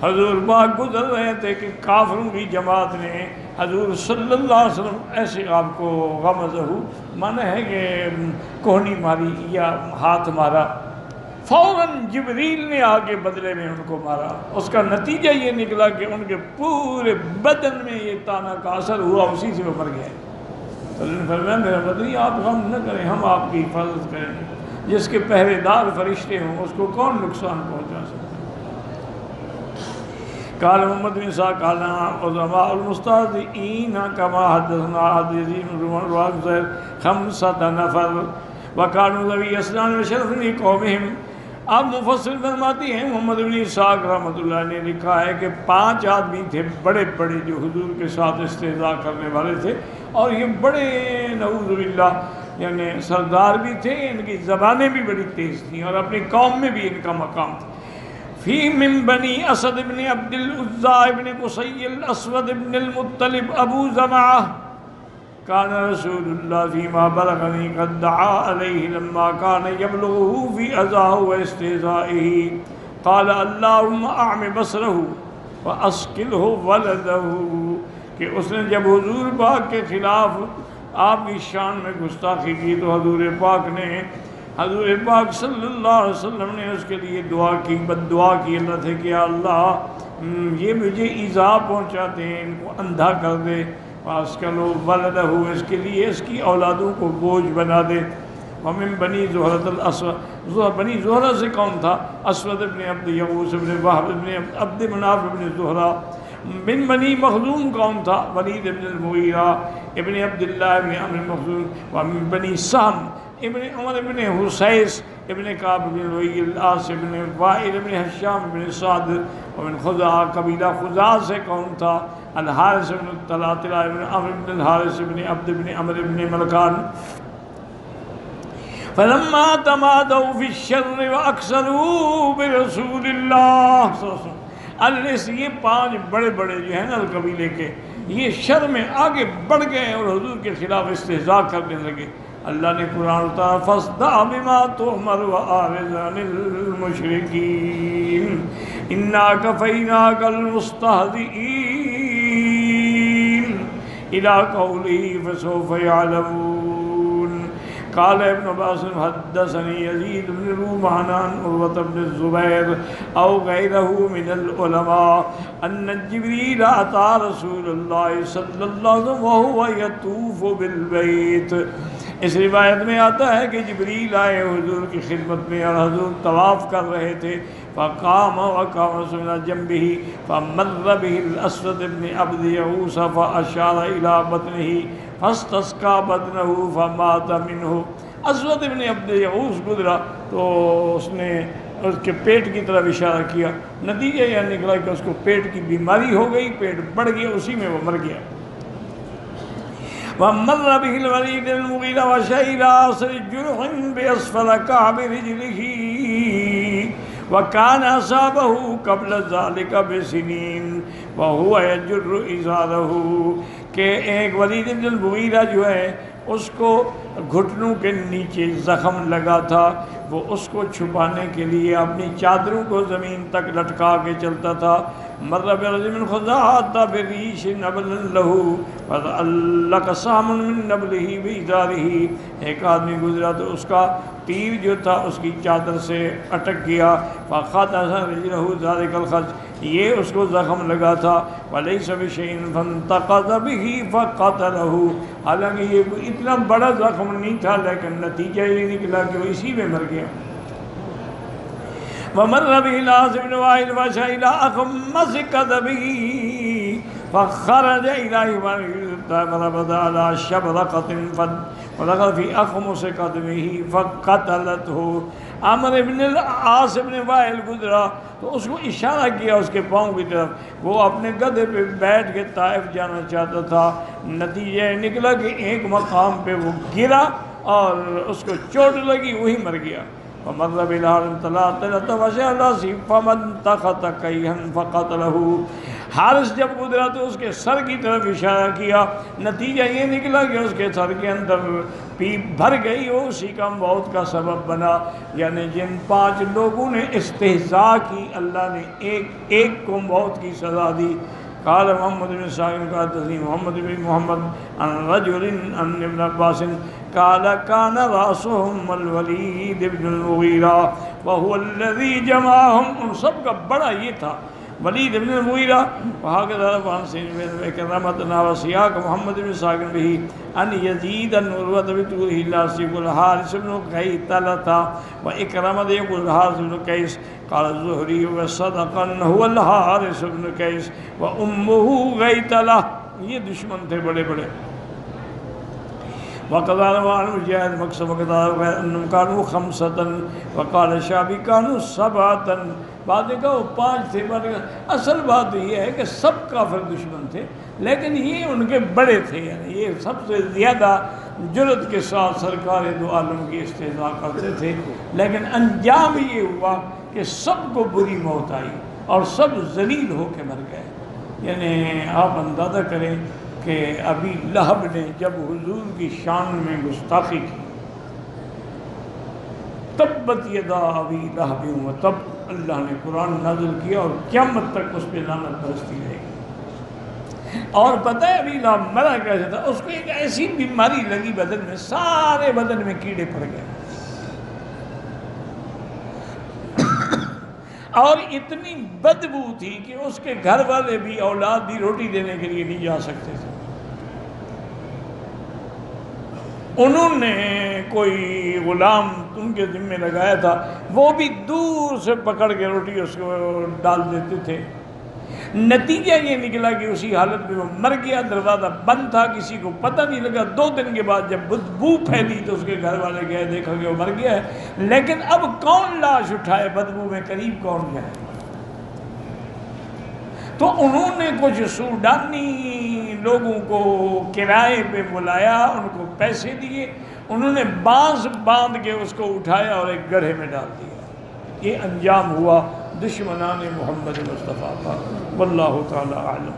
حضور پاک گزر رہے تھے کہ کافروں کی جماعت نے حضور صلی اللہ علیہ وسلم ایسے آپ کو غمزہ مانا ہے کہ کوہنی ماری یا ہاتھ مارا، فوراً جبریل نے آگے بدلے میں ان کو مارا۔ اس کا نتیجہ یہ نکلا کہ ان کے پورے بدن میں یہ تانا کا اثر ہوا، اسی سے وہ مر گئے۔ تو انہوں نے فرمایا میرا بدنی آپ غم نہ کریں، ہم آپ کی حفاظت کریں گے، جس کے پہرے دار فرشتے ہوں اس کو کون نقصان پہنچا سکتا۔ قال محمد بن اسحاق قال علماء المستهزئين كما حدثنا حديث رواه خمسة نفر وكانوا ذوي اسنان وشرف لقومهم۔ آپ مفسر فرماتے ہیں محمد بن اسحاق رحمۃ اللہ نے لکھا ہے کہ 5 آدمی تھے بڑے بڑے جو حضور کے ساتھ استہزاء کرنے والے تھے، اور یہ بڑے نعوذ باللہ یعنی سردار بھی تھے، ان کی زبانیں بھی بڑی تیز تھیں اور اپنی قوم میں بھی ان کا مقام تھا۔ فی من بنی اسد ابن عبد العزا ابن قصی الاسود ابن المطلب ابو زمعہ کان رسول اللہ فیما بلغنی قد دعا علیہ لما کان یبلغه فی اذاه واستہزائه قال اللہم اعم بصرہ واسکلہ ولدہ، کہ اس نے جب حضور پاک کے خلاف آپ کی شان میں گستاخی کی تو حضور پاک صلی اللہ علیہ وسلم نے اس کے لیے دعا کی، بد دعا کی اللہ سے کہ اللہ یہ مجھے ایذا پہنچاتے ہیں، ان کو اندھا کر دے، واسکلو ولدہ، اس کے لیے اس کی اولادوں کو بوجھ بنا دے۔ ومن بنی زہرۃ الاسود، بنی زہرہ سے کون تھا؟ اسود ابن عبد یغوث ابن وہب ابن عبد مناف ابن زہرہ۔ من بنی مخزوم کون تھا؟ ولید ابن المغیرہ ابن عبداللہ ابن عمرو مخزوم۔ ومن بنی سہم ابن عمر ابن حسیس ابن کعب ابن لؤی العاص ابن وائل ابن حشام ابن سعد۔ ومن خزاعہ، قبیلہ خزاعہ سے کون تھا؟ الحارث ابن الطلاطلہ ابن عمرو ابن الحارث ابن عبد ابن عمرو ابن ملکان۔ فلما تمادوا في الشر واكثروا برسول اللہ صلی اللہ علیہ وسلم، اللہ، یہ 5 بڑے بڑے جو ہیں نا قبیلے کے، یہ شر میں آگے بڑھ گئے اور حضور کے خلاف استہزاء کرنے لگے۔ اللہ نے قرآن اتارا فاصدع بما تؤمر واعرض عن المشرکین انا کفیناک المستہزئین الی قولہ فسوف یعلمون۔ قال ابن عباس حدثني يزيد بن رومان عن عروة بن الزبير أو غيره من العلماء أن جبريل أتى رسول الله صلى الله عليه وسلم وهو يطوف بالبيت۔ اس روایت میں آتا ہے کہ جبریل آئے حضور کی خدمت میں اور حضور طواف کر رہے تھے، فقام وقام رسول اللہ جنبہ فمر به الاسود بن عبد یغوث فاشار الى بطنہ فاستسقى بدنه فمات منه۔ اسود ابن عبد یغوث گزرا تو اس نے اس کے پیٹ کی طرف اشارہ کیا، نتیجہ یہ نکلا کہ اس کو پیٹ کی بیماری ہو گئی، پیٹ بڑھ گیا، اسی میں وہ مر گیا۔ ومر به الولید المغیرہ وشعر آثر جرح بأسفل كعب رجله وكان أصابه قبل ذلك بسنين وهو يجر إزاره، کہ ایک ولید بن المغیرہ جو ہے اس کو گھٹنوں کے نیچے زخم لگا تھا، وہ اس کو چھپانے کے لیے اپنی چادروں کو زمین تک لٹکا کے چلتا تھا۔ مر برجل من خزاعہ بریش نبل لہ فعلق سہم من نبلہ بإزارہ، ایک آدمی گزرا تو اس کا تیر جو تھا اس کی چادر سے اٹک گیا، فخطأ رجلہ ذلک الخط، یہ اس کو زخم لگا تھا، ولیس بشیء فانتقض بہ فقتلہ، حالانکہ یہ اتنا بڑا زخم نہیں تھا لیکن نتیجہ یہ نکلا کہ وہ اسی میں مر گیا۔ ومر به العاص بن وائل وشعر أخمص كتفه فخرج إليه فربط على شبرقة ودخل في أخمص كتفه فقتلته۔ عمر بن العاص بن وائل گزرا تو اس کو اشارہ کیا اس کے پاؤں کی طرف، وہ اپنے گدھے پہ بیٹھ کے طائف جانا چاہتا تھا، نتیجہ نکلا کہ ایک مقام پہ وہ گرا اور اس کو چوٹ لگی، وہی مر گیا۔ ومر بالحارث طلعت وشعر فمنتخط کیہا فقتلہ، حارث جب گزرا تو اس کے سر کی طرف اشارہ کیا، نتیجہ یہ نکلا کہ اس کے سر کے اندر پیپ بھر گئی وہ اسی کا موت کا سبب بنا. یعنی جن 5 لوگوں نے استہزاء کی اللہ نے ایک کو موت کی سزا دی. قال محمد بن ساکن قال تسلیم محمد بن محمد عن رجل عن ابن عباس قال كان راسهم الولید بن المغیرہ وهو الذي جمعهم. ان سب کا بڑا یہ تھا ولید بن المغیرہ. وهكذا عن سيدنا كرامتنا وسياق محمد بن ساکن به ان يزيد النور بتوه الله سيق الحارث بن قيثلة وإكرمة يقول الحارث بن قيس. قال الزهري وصدق هو الحارث بن قيس وأمه قيثلة. یہ دشمن تھے بڑے بڑے. وقضى عن مجاهد مقسم وقضى أنهم كانوا 5 وقال الشعبي كانوا 7. بعد کا وہ 5 تھے. اصل بات یہ ہے کہ سب کافر دشمن تھے لیکن یہ ان کے بڑے تھے. یعنی یہ سب سے زیادہ جرأت کے ساتھ سرکار دو عالم کی استہزاء کرتے تھے. لیکن انجام یہ ہوا کہ سب کو بری موت آئی اور سب ذلیل ہو کے مر گئے. یعنی آپ اندازہ کریں کہ ابی لہب نے جب حضور کی شان میں گستاخی کی تبت یدا ابی لہب وتب. اللہ نے قرآن نازل کیا اور قیامت تک اس پہ لعنت برستی رہے گی. اور پتہ ہے ابی لہب مرا کیسے تھا؟ اس کو ایک ایسی بیماری لگی بدن میں، سارے بدن میں کیڑے پڑ گئے اور اتنی بدبو تھی کہ اس کے گھر والے بھی اولاد بھی روٹی دینے کے لیے نہیں جا سکتے تھے. انہوں نے کوئی غلام ان کے ذمہ لگایا تھا، وہ بھی دور سے پکڑ کے روٹی اس کو ڈال دیتے تھے. نتیجہ یہ نکلا کہ اسی حالت میں وہ مر گیا. دروازہ بند تھا، کسی کو پتہ نہیں لگا. 2 دن کے بعد جب بدبو پھیلی تو اس کے گھر والے گئے، دیکھا کہ وہ مر گیا ہے. لیکن اب کون لاش اٹھائے؟ بدبو میں قریب کون جائے؟ تو انہوں نے کچھ سوڈانی لوگوں کو کرائے پہ بلایا، ان کو پیسے دیے، انہوں نے بانس باندھ کے اس کو اٹھایا اور ایک گڑھے میں ڈال دیا. یہ انجام ہوا دشمنان محمد مصطفیٰ کا. واللہ تعالی اعلم.